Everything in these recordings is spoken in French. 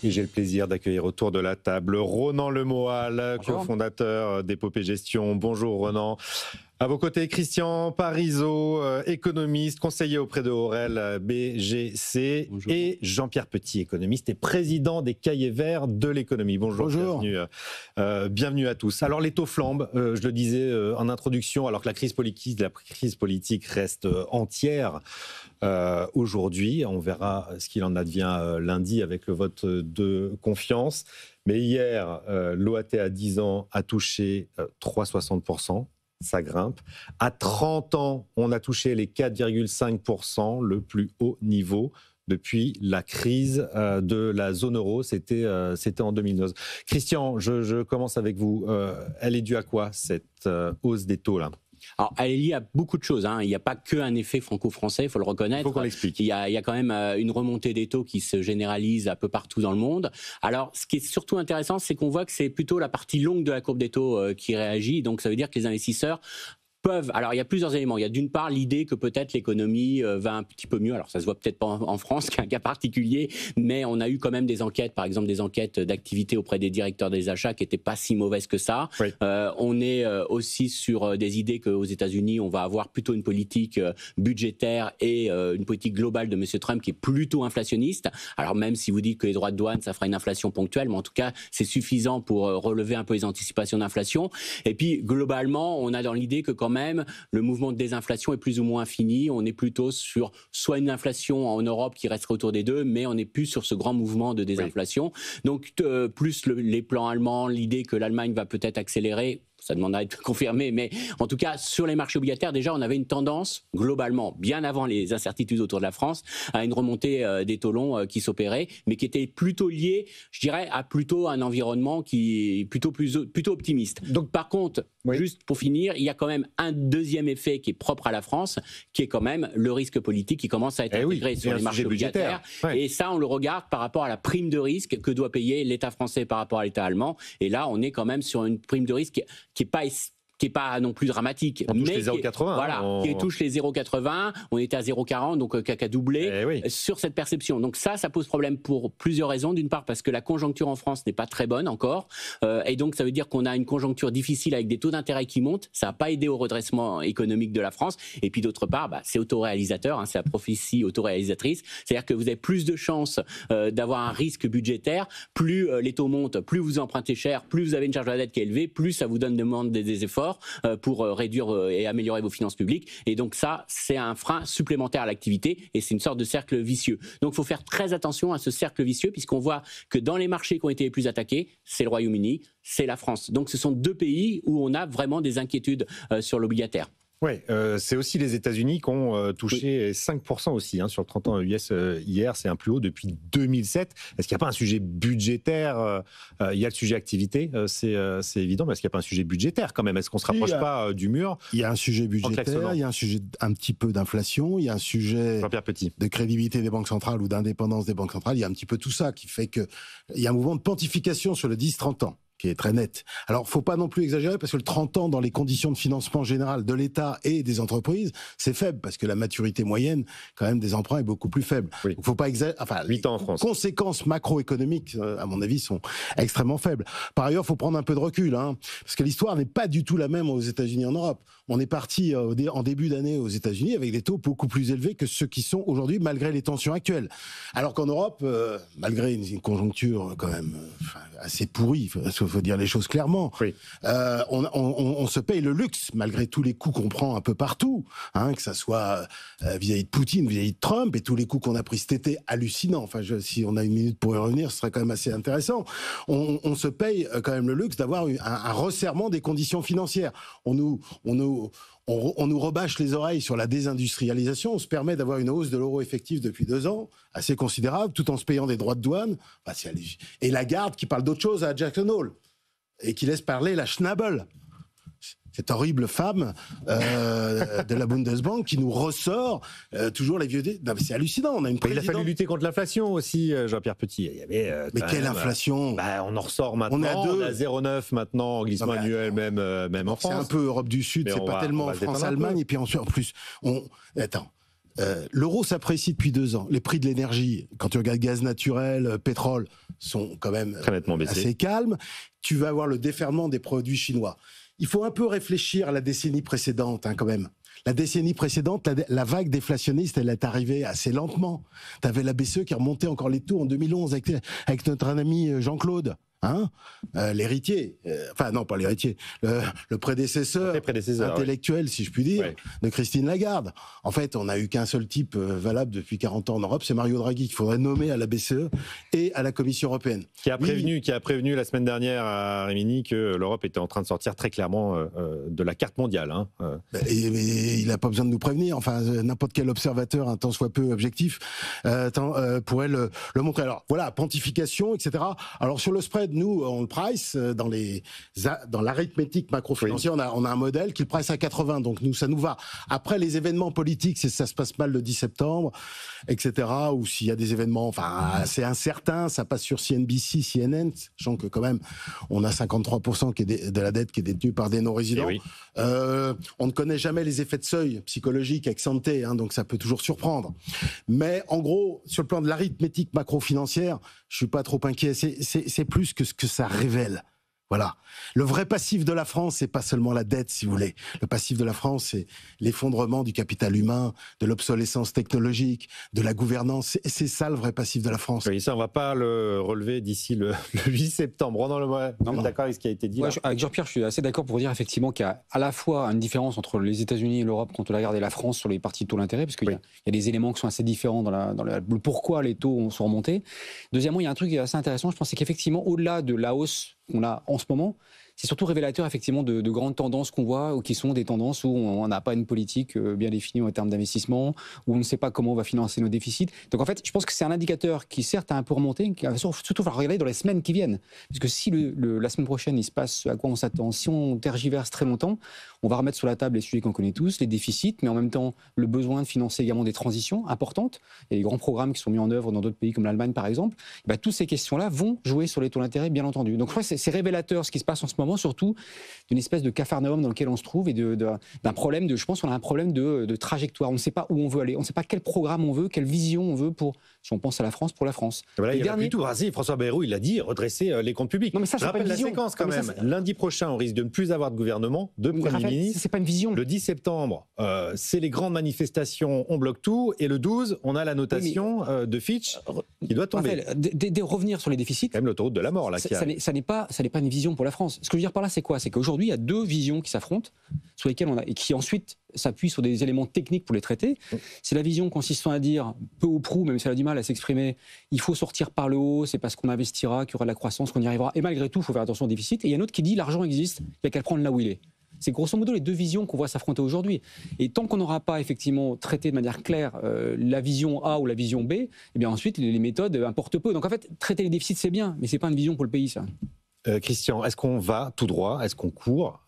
Et j'ai le plaisir d'accueillir autour de la table Ronan Lemoal, cofondateur d'Épopée Gestion. Bonjour Ronan. À vos côtés, Christian Parizeau, économiste, conseiller auprès de Aurel BGC. Bonjour. Et Jean-Pierre Petit, économiste et président des Cahiers Verts de l'économie. Bonjour. Bienvenue à tous. Alors les taux flambent, je le disais en introduction, alors que la crise politique reste entière. Aujourd'hui, on verra ce qu'il en advient lundi avec le vote de confiance. Mais hier, l'OAT à 10 ans a touché 3,60%. Ça grimpe. À 30 ans, on a touché les 4,5%, le plus haut niveau depuis la crise de la zone euro. C'était en 2009. Christian, je commence avec vous. Elle est due à quoi, cette hausse des taux-là ? Alors, elle est liée à beaucoup de choses. Il n'y a pas qu'un effet franco-français, il faut le reconnaître. Il faut qu'on l'explique. Il y a quand même une remontée des taux qui se généralise un peu partout dans le monde. Alors, ce qui est surtout intéressant, c'est qu'on voit que c'est plutôt la partie longue de la courbe des taux qui réagit. Donc, ça veut dire que les investisseurs peuvent. Alors, il y a plusieurs éléments. Il y a d'une part l'idée que peut-être l'économie va un petit peu mieux. Alors, ça se voit peut-être pas en France, qui est un cas particulier, mais on a eu quand même des enquêtes, par exemple des enquêtes d'activité auprès des directeurs des achats qui n'étaient pas si mauvaises que ça. Oui. On est aussi sur des idées qu'aux États-Unis, on va avoir plutôt une politique budgétaire et une politique globale de M. Trump qui est plutôt inflationniste. Alors, même si vous dites que les droits de douane, ça fera une inflation ponctuelle, mais en tout cas, c'est suffisant pour relever un peu les anticipations d'inflation. Et puis, globalement, on a dans l'idée que quand même, le mouvement de désinflation est plus ou moins fini. On est plutôt sur soit une inflation en Europe qui resterait autour des 2, mais on n'est plus sur ce grand mouvement de désinflation. Oui. Donc, plus les plans allemands, l'idée que l'Allemagne va peut-être accélérer, ça demanderait d'être confirmé, mais en tout cas, sur les marchés obligataires, déjà, on avait une tendance, globalement, bien avant les incertitudes autour de la France, à une remontée des taux longs qui s'opérait, mais qui était plutôt liée, je dirais, à plutôt un environnement qui est plutôt optimiste. Donc, par contre, oui, juste pour finir, il y a quand même un deuxième effet qui est propre à la France, qui est quand même le risque politique qui commence à être intégré sur les marchés obligataires. Ouais. Et ça, on le regarde par rapport à la prime de risque que doit payer l'État français par rapport à l'État allemand. Et là, on est quand même sur une prime de risque qui est pas non plus dramatique. On touche les 0,80. Voilà, qui touche les 0,80. On était à 0,40, donc qui a doublé sur cette perception. Donc ça pose problème pour plusieurs raisons. D'une part, parce que la conjoncture en France n'est pas très bonne encore. Et donc, ça veut dire qu'on a une conjoncture difficile avec des taux d'intérêt qui montent. Ça n'a pas aidé au redressement économique de la France. Et puis, d'autre part, c'est autoréalisateur. C'est la prophétie autoréalisatrice. C'est-à-dire que vous avez plus de chances d'avoir un risque budgétaire. Plus les taux montent, plus vous empruntez cher, plus vous avez une charge de la dette qui est élevée, plus ça vous demande des efforts pour réduire et améliorer vos finances publiques. Et donc ça, c'est un frein supplémentaire à l'activité et c'est une sorte de cercle vicieux. Donc il faut faire très attention à ce cercle vicieux puisqu'on voit que dans les marchés qui ont été les plus attaqués, c'est le Royaume-Uni, c'est la France. Donc ce sont deux pays où on a vraiment des inquiétudes sur l'obligataire. Oui, c'est aussi les États-Unis qui ont touché 5% aussi sur le 30 ans US hier, c'est un plus haut depuis 2007. Est-ce qu'il n'y a pas un sujet budgétaire ? Il y a le sujet activité, c'est évident, mais est-ce qu'il n'y a pas un sujet budgétaire quand même ? Est-ce qu'on ne se rapproche pas du mur ? Il y a un sujet budgétaire, il y a un sujet un petit peu d'inflation, il y a un sujet de crédibilité des banques centrales ou d'indépendance des banques centrales, il y a un petit peu tout ça qui fait qu'il y a un mouvement de pontification sur le 10-30 ans. Qui est très net. Alors, faut pas non plus exagérer parce que le 30 ans dans les conditions de financement général de l'État et des entreprises, c'est faible parce que la maturité moyenne, quand même, des emprunts est beaucoup plus faible. Oui. Donc, faut pas exagérer. Enfin, 8 ans en France. Les conséquences macroéconomiques, à mon avis, sont extrêmement faibles. Par ailleurs, faut prendre un peu de recul, parce que l'histoire n'est pas du tout la même aux États-Unis et en Europe. On est parti en début d'année aux États-Unis avec des taux beaucoup plus élevés que ceux qui sont aujourd'hui, malgré les tensions actuelles. Alors qu'en Europe, malgré une conjoncture quand même assez pourrie, faut dire les choses clairement. Oui. On se paye le luxe malgré tous les coups qu'on prend un peu partout, que ça soit vis-à-vis de Poutine, vis-à-vis de Trump et tous les coups qu'on a pris cet été hallucinants. Enfin, si on a une minute pour y revenir, ce serait quand même assez intéressant. On se paye quand même le luxe d'avoir un resserrement des conditions financières. On nous rabâche les oreilles sur la désindustrialisation. On se permet d'avoir une hausse de l'euro effectif depuis 2 ans, assez considérable, tout en se payant des droits de douane. Et Lagarde qui parle d'autre chose à Jackson Hole et qui laisse parler la Schnabel, cette horrible femme de la Bundesbank qui nous ressort toujours les vieux... Non, mais c'est hallucinant, on a une présidente... Il a fallu lutter contre l'inflation aussi, Jean-Pierre Petit. Il y avait, mais quelle inflation ? On en ressort maintenant, on a 0,9 maintenant, en glissement annuel, même en France. C'est un peu Europe du Sud, mais c'est pas tellement France-Allemagne, et puis en plus... Attends, L'euro s'apprécie depuis 2 ans. Les prix de l'énergie, quand tu regardes gaz naturel, pétrole, sont quand même assez calmes. Tu vas avoir le déferlement des produits chinois. Il faut un peu réfléchir à la décennie précédente, quand même. La décennie précédente, la vague déflationniste, elle est arrivée assez lentement. Tu avais la BCE qui remontait encore les taux en 2011 avec notre ami Jean-Claude. L'héritier, enfin non pas l'héritier, le prédécesseur intellectuel, si je puis dire, de Christine Lagarde. En fait, on n'a eu qu'un seul type valable depuis 40 ans en Europe, c'est Mario Draghi, qu'il faudrait nommer à la BCE et à la Commission européenne. Qui a prévenu la semaine dernière à Rimini que l'Europe était en train de sortir très clairement de la carte mondiale. Mais il n'a pas besoin de nous prévenir, enfin n'importe quel observateur, un tant soit peu objectif, pourrait le montrer. Alors voilà, pontification, etc. Alors sur le spread, nous, on le price dans l'arithmétique macro-financière, on a un modèle qui le price à 80, donc nous, ça nous va. Après, les événements politiques, ça se passe mal le 10 septembre, etc., ou s'il y a des événements assez incertains, ça passe sur CNBC, CNN, sachant que quand même, on a 53% de la dette qui est détenue par des non-résidents. On ne connaît jamais les effets de seuil psychologiques ex ante, donc ça peut toujours surprendre. Mais en gros, sur le plan de l'arithmétique macro-financière, je suis pas trop inquiet. C'est plus que ce que ça révèle. Voilà. Le vrai passif de la France, c'est pas seulement la dette, si vous voulez. Le passif de la France, c'est l'effondrement du capital humain, de l'obsolescence technologique, de la gouvernance. C'est ça le vrai passif de la France. Oui, ça, on va pas le relever d'ici le 8 septembre. Vous êtes d'accord avec ce qui a été dit là? Avec Jean-Pierre, je suis assez d'accord pour dire effectivement qu'il y a à la fois une différence entre les États-Unis et l'Europe quand on regarde et la France sur les parties de taux d'intérêt, parce qu'il y a des éléments qui sont assez différents dans le pourquoi les taux sont remontés. Deuxièmement, il y a un truc qui est assez intéressant, je pense, c'est qu'effectivement, au-delà de la hausse qu'on a en ce moment, c'est surtout révélateur effectivement de grandes tendances qu'on voit, ou qui sont des tendances où on n'a pas une politique bien définie en termes d'investissement, où on ne sait pas comment on va financer nos déficits. Donc en fait, je pense que c'est un indicateur qui certes a un peu remonté, qui va surtout falloir regarder dans les semaines qui viennent. Parce que si la semaine prochaine, il se passe à quoi on s'attend, si on tergiverse très longtemps, on va remettre sur la table les sujets qu'on connaît tous, les déficits, mais en même temps le besoin de financer également des transitions importantes. Il y a des grands programmes qui sont mis en œuvre dans d'autres pays comme l'Allemagne par exemple. Toutes ces questions-là vont jouer sur les taux d'intérêt, bien entendu. Donc je crois que c'est révélateur ce qui se passe en ce moment, surtout d'une espèce de capharnaüm dans lequel on se trouve et d'un problème je pense qu'on a un problème de trajectoire. On ne sait pas où on veut aller, on ne sait pas quel programme on veut, quelle vision on veut si on pense à la France, pour la France. Voilà, il y a plus tout rasé. François Bayrou, il a dit redresser les comptes publics. Non, mais ça, je rappelle la séquence quand même. Lundi prochain, on risque de ne plus avoir de gouvernement, de Premier ministre. C'est pas une vision. Le 10 septembre, c'est les grandes manifestations, on bloque tout. Et le 12, on a la notation de Fitch qui doit tomber. Raphaël, revenir sur les déficits. C'est quand même l'autoroute de la mort là. Ça n'est pas une vision pour la France. Ce que je veux dire par là, c'est quoi? C'est qu'aujourd'hui, il y a deux visions qui s'affrontent, sur lesquelles et qui ensuite s'appuient sur des éléments techniques pour les traiter. C'est la vision consistant à dire, peu ou prou, même si elle a du mal à s'exprimer, il faut sortir par le haut, c'est parce qu'on investira qu'il y aura de la croissance, qu'on y arrivera. Et malgré tout, il faut faire attention au déficit. Et il y a un autre qui dit, l'argent existe, il n'y a qu'à le prendre là où il est. C'est grosso modo les deux visions qu'on voit s'affronter aujourd'hui. Et tant qu'on n'aura pas effectivement traité de manière claire la vision A ou la vision B, eh bien ensuite les méthodes importent peu. Donc en fait, traiter les déficits c'est bien, mais c'est pas une vision pour le pays ça. Christian, est-ce qu'on va tout droit, est-ce qu'on court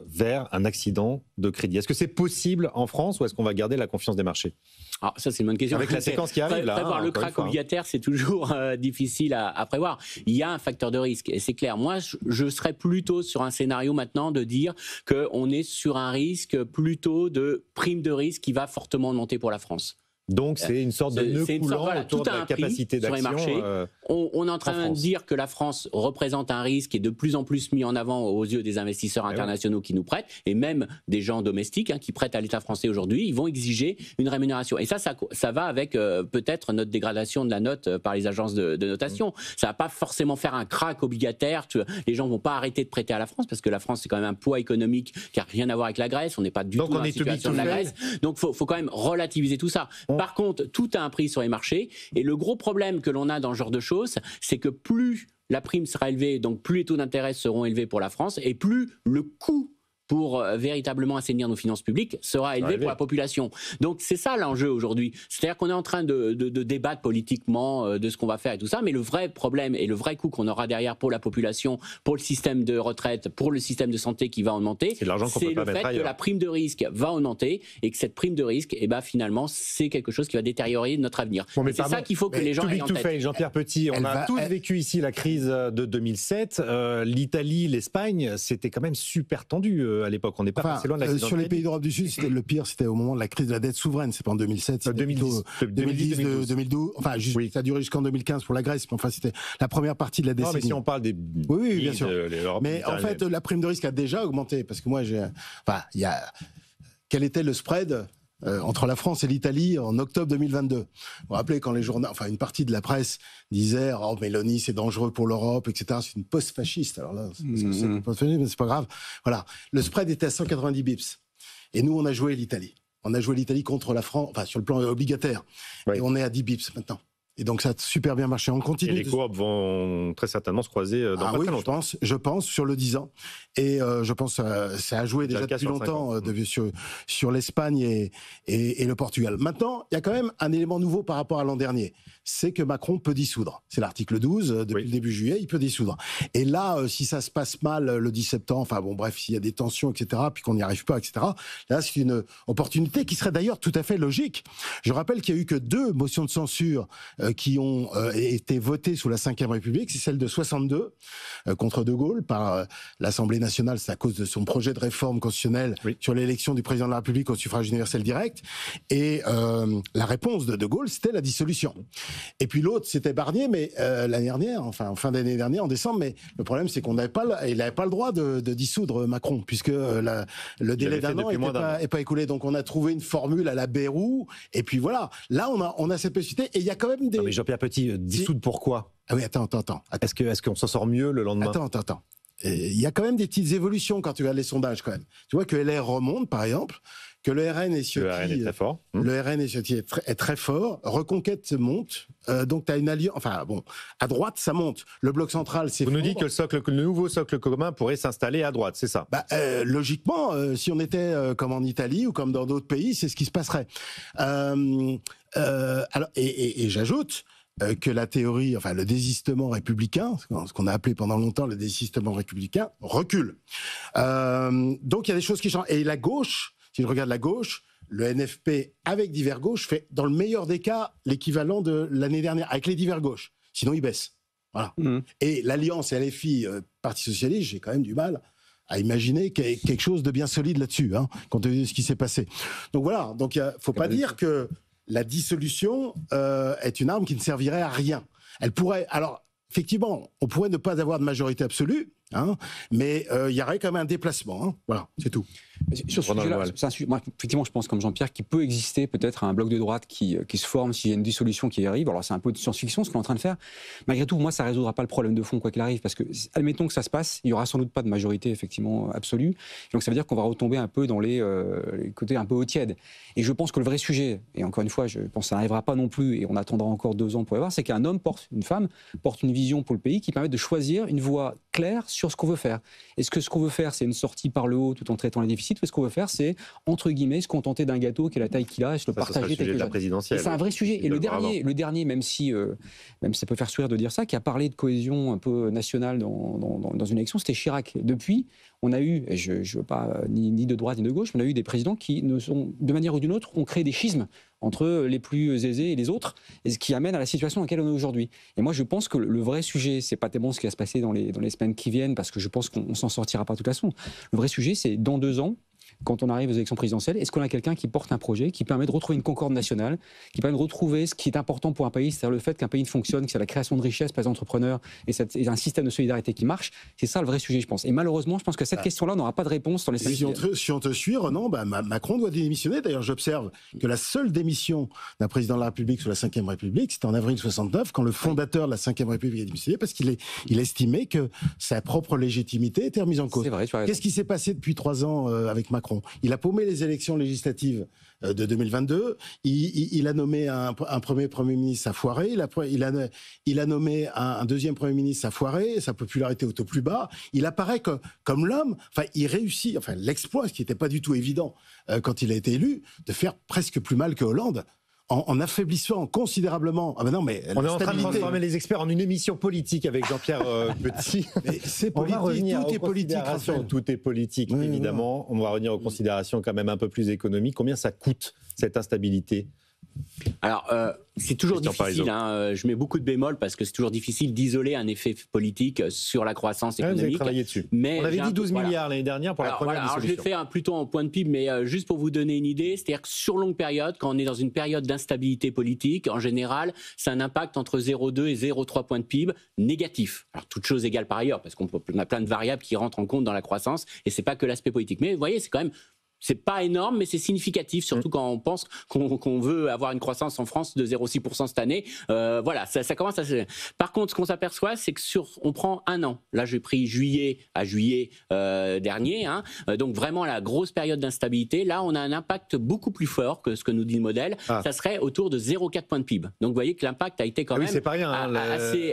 vers un accident de crédit? Est-ce que c'est possible en France ou est-ce qu'on va garder la confiance des marchés? Alors ça c'est une bonne question. Avec la séquence qui arrive là. Prévoir le krach obligataire, c'est toujours difficile à prévoir. Il y a un facteur de risque et c'est clair. Moi, je serais plutôt sur un scénario maintenant de dire qu'on est sur un risque plutôt de prime de risque qui va fortement monter pour la France. Donc c'est une sorte de nœud coulant autour de la capacité d'action. On est en train de dire que la France représente un risque qui est de plus en plus mis en avant aux yeux des investisseurs internationaux qui nous prêtent, et même des gens domestiques qui prêtent à l'État français aujourd'hui. Ils vont exiger une rémunération. Et ça va avec peut-être notre dégradation de la note par les agences de notation. Ça va pas forcément faire un krach obligataire. Les gens vont pas arrêter de prêter à la France parce que la France c'est quand même un poids économique qui a rien à voir avec la Grèce. On n'est pas du tout dans la situation de la Grèce. Donc faut quand même relativiser tout ça. Par contre, tout a un prix sur les marchés. Et le gros problème que l'on a dans ce genre de choses, c'est que plus la prime sera élevée, donc plus les taux d'intérêt seront élevés pour la France, et plus le coût pour véritablement assainir nos finances publiques sera élevé pour la population. Donc c'est ça l'enjeu aujourd'hui. C'est-à-dire qu'on est en train de débattre politiquement de ce qu'on va faire et tout ça, mais le vrai problème et le vrai coût qu'on aura derrière pour la population, pour le système de retraite, pour le système de santé qui va augmenter, c'est le fait que la prime de risque va augmenter et que cette prime de risque, finalement, c'est quelque chose qui va détériorer notre avenir. Bon, c'est ça qu'il faut que les gens aient en tête. Jean-Pierre Petit, on a tous vécu ici la crise de 2007. L'Italie, l'Espagne, c'était quand même super tendu. à l'époque. On n'est pas passé loin de la crise sur les pays d'Europe du Sud, le pire, c'était au moment de la crise de la dette souveraine. C'est pas en 2007, c'était 2010, 2012. Enfin, ça a duré jusqu'en 2015 pour la Grèce, mais enfin, c'était la première partie de la décennie. Non, mais si on parle des oui, bien sûr. Mais en fait, la prime de risque a déjà augmenté parce que moi, quel était le spread entre la France et l'Italie en octobre 2022. Vous vous rappelez quand les journaux, une partie de la presse disait « Oh, Mélanie, c'est dangereux pour l'Europe, etc. » C'est une post-fasciste. Alors là, c'est post-fasciste, mais c'est pas grave. Voilà. Le spread était à 190 bips. Et nous, on a joué l'Italie. On a joué l'Italie contre la France, sur le plan obligataire. Oui. Et on est à 10 bips maintenant. Et donc ça a super bien marché. On continue. Et les courbes vont très certainement se croiser dans pas très longtemps. Je pense sur le 10 ans. Et je pense que ça a joué déjà depuis longtemps sur l'Espagne et le Portugal. Maintenant, il y a quand même un élément nouveau par rapport à l'an dernier. C'est que Macron peut dissoudre. C'est l'article 12, depuis le début juillet, il peut dissoudre. Et là, si ça se passe mal le 10 septembre, s'il y a des tensions, etc., puis qu'on n'y arrive pas, etc., là, c'est une opportunité qui serait d'ailleurs tout à fait logique. Je rappelle qu'il n'y a eu que 2 motions de censure qui ont été votées sous la Ve République. C'est celle de 62 contre De Gaulle par l'Assemblée nationale. C'est à cause de son projet de réforme constitutionnelle sur l'élection du président de la République au suffrage universel direct. Et la réponse de De Gaulle, c'était la dissolution. Et puis l'autre, c'était Barnier, mais l'année dernière, en fin d'année dernière, en décembre. Mais le problème, c'est qu'on n'avait pas le droit de dissoudre Macron, puisque le délai d'un an n'est pas écoulé. Donc on a trouvé une formule à la Bayrou. Et puis voilà. Là, on a cette possibilité. Et il y a quand même des... Non mais Jean-Pierre Petit, dissoudre pourquoi ? Ah oui, attends. Est-ce qu'on s'en sort mieux le lendemain ? Attends. Il y a quand même des petites évolutions quand tu regardes les sondages quand même. Tu vois que LR remonte, par exemple, que le RN et Ciotti... Le RN est très fort. Le RN et Ciotti est très fort. Reconquête monte. Donc tu as une alliance... à droite, ça monte. Le bloc central, c'est... Vous nous dites que le nouveau socle commun pourrait s'installer à droite, c'est ça ? Logiquement, si on était comme en Italie ou comme dans d'autres pays, c'est ce qui se passerait. Et j'ajoute... que la théorie, le désistement républicain, ce qu'on a appelé pendant longtemps le désistement républicain, recule. Donc il y a des choses qui changent. Et la gauche, si je regarde la gauche, le NFP avec divers gauche fait, dans le meilleur des cas, l'équivalent de l'année dernière, avec les divers gauches. Sinon, il baisse. Voilà. Et l'alliance LFI, Parti Socialiste, j'ai quand même du mal à imaginer quelque chose de bien solide là-dessus, compte tenu de ce qui s'est passé. Donc voilà, donc il ne faut pas dire que la dissolution est une arme qui ne servirait à rien. Elle pourrait... Alors, effectivement, on pourrait ne pas avoir de majorité absolue, mais il y aurait quand même un déplacement. Voilà, c'est tout. Sur ce sujet-là, moi, effectivement, je pense comme Jean-Pierre qu'il peut exister peut-être un bloc de droite qui se forme s'il y a une dissolution qui arrive. Alors c'est un peu de science-fiction ce qu'on est en train de faire. Malgré tout, pour moi, ça ne résoudra pas le problème de fond quoi qu'il arrive, parce que admettons que ça se passe, il n'y aura sans doute pas de majorité effectivement absolue. Donc ça veut dire qu'on va retomber un peu dans les côtés un peu au tiède. Et je pense que le vrai sujet, et encore une fois, je pense que ça n'arrivera pas non plus, et on attendra encore 2 ans pour y voir, c'est qu'un homme une femme porte une vision pour le pays qui permet de choisir une voie claire sur ce qu'on veut faire. Est-ce que ce qu'on veut faire, c'est une sortie par le haut tout en traitant les déficits, ou est-ce qu'on veut faire, c'est, entre guillemets, se contenter d'un gâteau qui est la taille qu'il a et se le partager tel que j'ai. C'est un vrai sujet. Et le dernier, même ça peut faire sourire de dire ça, qui a parlé de cohésion un peu nationale dans une élection, c'était Chirac. Depuis, on a eu, et je ne veux pas ni de droite ni de gauche, mais on a eu des présidents qui, de manière ou d'une autre, ont créé des schismes entre les plus aisés et les autres, et ce qui amène à la situation dans laquelle on est aujourd'hui. Et moi, je pense que le vrai sujet, c'est pas tellement ce qui va se passer dans les semaines qui viennent, parce que je pense qu'on s'en sortira pas de toute façon. Le vrai sujet, c'est dans 2 ans, quand on arrive aux élections présidentielles, est-ce qu'on a quelqu'un qui porte un projet qui permet de retrouver une concorde nationale, qui permet de retrouver ce qui est important pour un pays, c'est-à-dire le fait qu'un pays fonctionne, que c'est la création de richesses par les entrepreneurs et un système de solidarité qui marche. C'est ça le vrai sujet, je pense. Et malheureusement, je pense que cette question-là n'aura pas de réponse dans les semaines qui viennent. Si on te suit, Renan, Macron doit démissionner. D'ailleurs, j'observe que la seule démission d'un président de la République sous la Ve République, c'était en avril 69, quand le fondateur de la Ve République a démissionné, parce qu'il estimait que sa propre légitimité était remise en cause. C'est vrai, tu as raison. Qu'est-ce qui s'est passé depuis 3 ans avec Macron ? Il a paumé les élections législatives de 2022. Il a nommé un premier ministre, ça a foiré. Il a nommé un deuxième premier ministre, ça a foiré. Sa popularité est au plus bas. Il apparaît comme l'homme. Il réussit. L'exploit, ce qui n'était pas du tout évident quand il a été élu, de faire presque plus mal que Hollande. En affaiblissant considérablement. On est en train de transformer les experts en une émission politique avec Jean-Pierre Petit. Mais c'est politique, tout est politique, évidemment. On va revenir aux considérations quand même un peu plus économiques. Combien ça coûte, cette instabilité Alors, c'est toujours difficile, je mets beaucoup de bémol parce que c'est toujours difficile d'isoler un effet politique sur la croissance économique. Vous avez travaillé dessus. Mais on avait dit 12 milliards l'année dernière pour la première dissolution. Alors, je vais faire plutôt en point de PIB, mais juste pour vous donner une idée, c'est-à-dire que sur longue période, quand on est dans une période d'instabilité politique, en général, c'est un impact entre 0,2 et 0,3 points de PIB négatif. Alors, toute chose égale par ailleurs, parce qu'on a plein de variables qui rentrent en compte dans la croissance, et c'est pas que l'aspect politique. Mais vous voyez, c'est quand même... C'est pas énorme, mais c'est significatif, surtout quand on pense qu'on veut avoir une croissance en France de 0,6% cette année. Voilà, ça commence à... Par contre, ce qu'on s'aperçoit, c'est que on prend un an. Là, j'ai pris juillet à juillet dernier, donc vraiment la grosse période d'instabilité. Là, on a un impact beaucoup plus fort que ce que nous dit le modèle. Ça serait autour de 0,4 points de PIB. Donc, vous voyez que l'impact a été quand même c'est pas rien,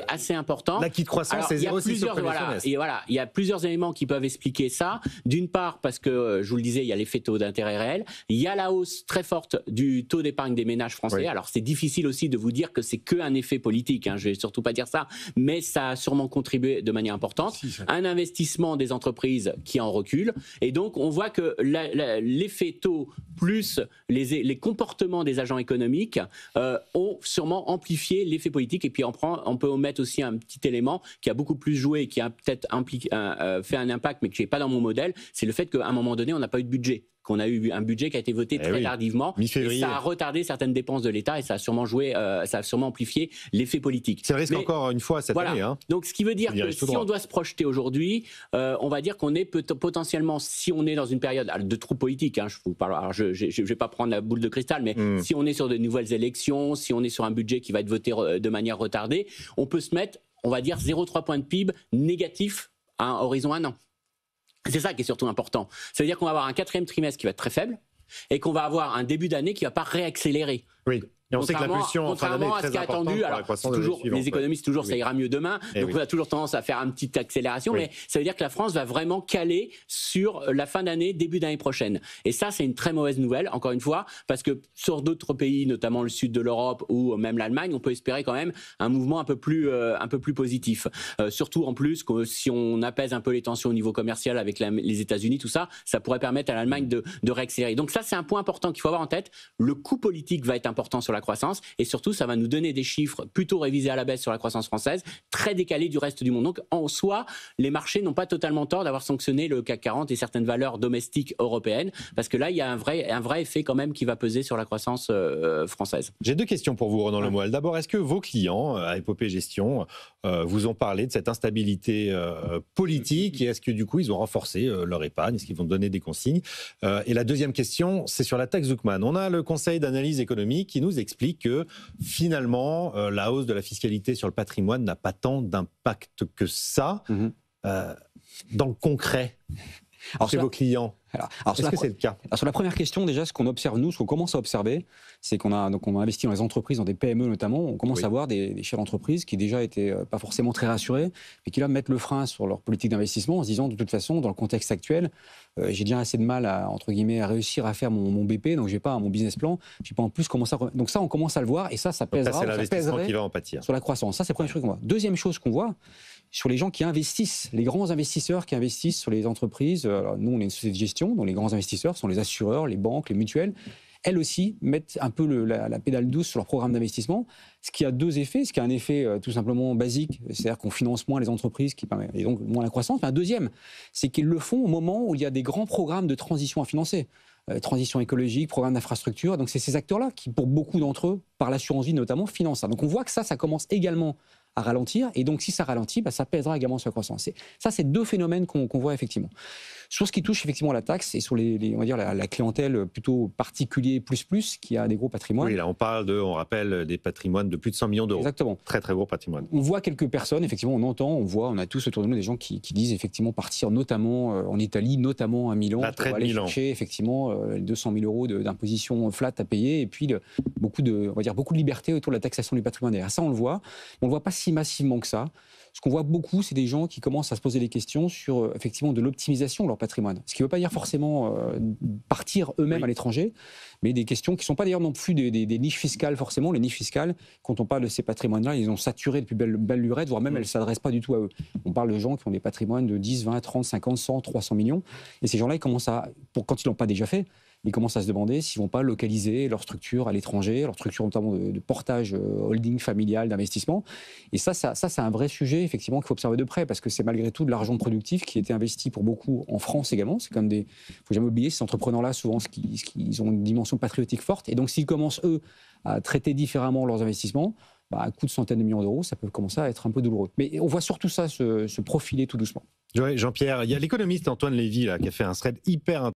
assez important. L'acquis de croissance, c'est 0,6 sur le premier semestre. Et voilà, il y a plusieurs éléments qui peuvent expliquer ça. D'une part, parce que, je vous le disais, il y a l'effet taux d'intérêt réel. Il y a la hausse très forte du taux d'épargne des ménages français. Oui. Alors, c'est difficile aussi de vous dire que c'est qu'un effet politique. Je ne vais surtout pas dire ça, mais ça a sûrement contribué de manière importante. Un investissement des entreprises qui en recule. Et donc, on voit que l'effet taux plus les comportements des agents économiques ont sûrement amplifié l'effet politique. Et puis, on peut omettre aussi un petit élément qui a beaucoup plus joué, qui a peut-être fait un impact, mais qui n'est pas dans mon modèle. C'est le fait qu'à un moment donné, on n'a pas eu de budget. Qu'on a eu un budget qui a été voté très tardivement. Et ça a retardé certaines dépenses de l'État et ça a sûrement ça a sûrement amplifié l'effet politique. C'est le risque encore une fois cette année. Donc ce qui veut dire que si on doit se projeter aujourd'hui, on va dire qu'on est potentiellement, si on est dans une période de trou politique, je vous parle, alors je vais pas prendre la boule de cristal, mais si on est sur de nouvelles élections, si on est sur un budget qui va être voté de manière retardée, on peut se mettre, on va dire 0,3 points de PIB négatif à horizon 1 an. C'est ça qui est surtout important. Ça veut dire qu'on va avoir un quatrième trimestre qui va être très faible et qu'on va avoir un début d'année qui ne va pas réaccélérer. Oui. Et on sait que l'impulsion en fin d'année est très importante pour la croissance de l'année suivante. Les économistes toujours ça ira mieux demain, donc on a toujours tendance à faire une petite accélération, mais ça veut dire que la France va vraiment caler sur la fin d'année, début d'année prochaine. Et ça, c'est une très mauvaise nouvelle, encore une fois, parce que sur d'autres pays, notamment le sud de l'Europe ou même l'Allemagne, on peut espérer quand même un mouvement un peu plus positif. Surtout en plus, que si on apaise un peu les tensions au niveau commercial avec les États-Unis, tout ça, ça pourrait permettre à l'Allemagne de réaccélérer. Donc ça, c'est un point important qu'il faut avoir en tête. Le coût politique va être important sur la croissance et surtout ça va nous donner des chiffres plutôt révisés à la baisse sur la croissance française, très décalés du reste du monde. Donc en soi, les marchés n'ont pas totalement tort d'avoir sanctionné le CAC 40 et certaines valeurs domestiques européennes parce que là il y a un vrai effet quand même qui va peser sur la croissance française. J'ai deux questions pour vous Ronan Lemoal. D'abord, est-ce que vos clients à Épopée Gestion vous ont parlé de cette instabilité politique et est-ce que du coup ils ont renforcé leur épargne, est-ce qu'ils vont donner des consignes et la deuxième question, c'est sur la taxe Zuckman. On a le Conseil d'analyse économique qui nous explique que finalement la hausse de la fiscalité sur le patrimoine n'a pas tant d'impact que ça. Dans le concret, chez vos clients. Est-ce que c'est le cas? Sur la première question, déjà, ce qu'on observe, nous, ce qu'on commence à observer, c'est qu'on a investi dans les entreprises, dans des PME notamment. On commence à voir des chefs d'entreprise qui déjà étaient pas forcément très rassurés, mais qui là mettent le frein sur leur politique d'investissement en se disant, de toute façon, dans le contexte actuel, j'ai déjà assez de mal entre guillemets, à réussir à faire mon BP, donc j'ai pas mon business plan, j'ai pas en plus commencé à... Donc ça, on commence à le voir, et ça pèsera. C'est l'investissement qui va en pâtir. Sur la croissance. Ça, c'est la première chose qu'on voit. Deuxième chose qu'on voit, sur les gens qui investissent, les grands investisseurs qui investissent sur les entreprises. Alors nous, on est une société de gestion, donc les grands investisseurs sont les assureurs, les banques, les mutuelles. Elles aussi mettent un peu la pédale douce sur leur programme d'investissement, ce qui a deux effets. Ce qui a un effet tout simplement basique, c'est-à-dire qu'on finance moins les entreprises, et donc moins la croissance. Mais un deuxième, c'est qu'ils le font au moment où il y a des grands programmes de transition à financer. Transition écologique, programme d'infrastructure. Donc c'est ces acteurs-là qui, pour beaucoup d'entre eux, par l'assurance vie notamment, financent ça. Donc on voit que ça commence également à ralentir, et donc si ça ralentit, ça pèsera également sur la croissance. Ça, c'est deux phénomènes qu'on voit effectivement. Sur ce qui touche effectivement la taxe et sur on va dire la clientèle plutôt particulier plus qui a des gros patrimoines. Oui, là on rappelle des patrimoines de plus de 100 millions d'euros. Exactement. Très très gros patrimoine. On voit quelques personnes, effectivement, on a tous autour de nous des gens qui disent effectivement partir notamment en Italie, notamment à Milan, pour aller chercher effectivement 200 000 euros d'imposition flat à payer et puis beaucoup de liberté autour de la taxation du patrimoine. Et ça, on le voit. On le voit pas si massivement que ça. Ce qu'on voit beaucoup, c'est des gens qui commencent à se poser des questions sur effectivement de l'optimisation de leur patrimoine. Ce qui ne veut pas dire forcément partir eux-mêmes à l'étranger, mais des questions qui ne sont pas d'ailleurs non plus des niches fiscales forcément. Les niches fiscales, quand on parle de ces patrimoines-là, ils ont saturé depuis belle lurette, voire même elles ne s'adressent pas du tout à eux. On parle de gens qui ont des patrimoines de 10, 20, 30, 50, 100, 300 millions. Et ces gens-là, ils commencent quand ils ne l'ont pas déjà fait, ils commencent à se demander s'ils ne vont pas localiser leur structure à l'étranger, leur structure notamment de portage holding familial d'investissement. Et ça, c'est un vrai sujet, effectivement, qu'il faut observer de près, parce que c'est malgré tout de l'argent productif qui a été investi pour beaucoup en France également. C'est comme il ne faut jamais oublier, ces entrepreneurs-là, souvent, ils ont une dimension patriotique forte. Et donc, s'ils commencent, eux, à traiter différemment leurs investissements, à coût de centaines de millions d'euros, ça peut commencer à être un peu douloureux. Mais on voit surtout ça se profiler tout doucement. Jean-Pierre, il y a l'économiste Antoine Lévy là, qui a fait un thread hyper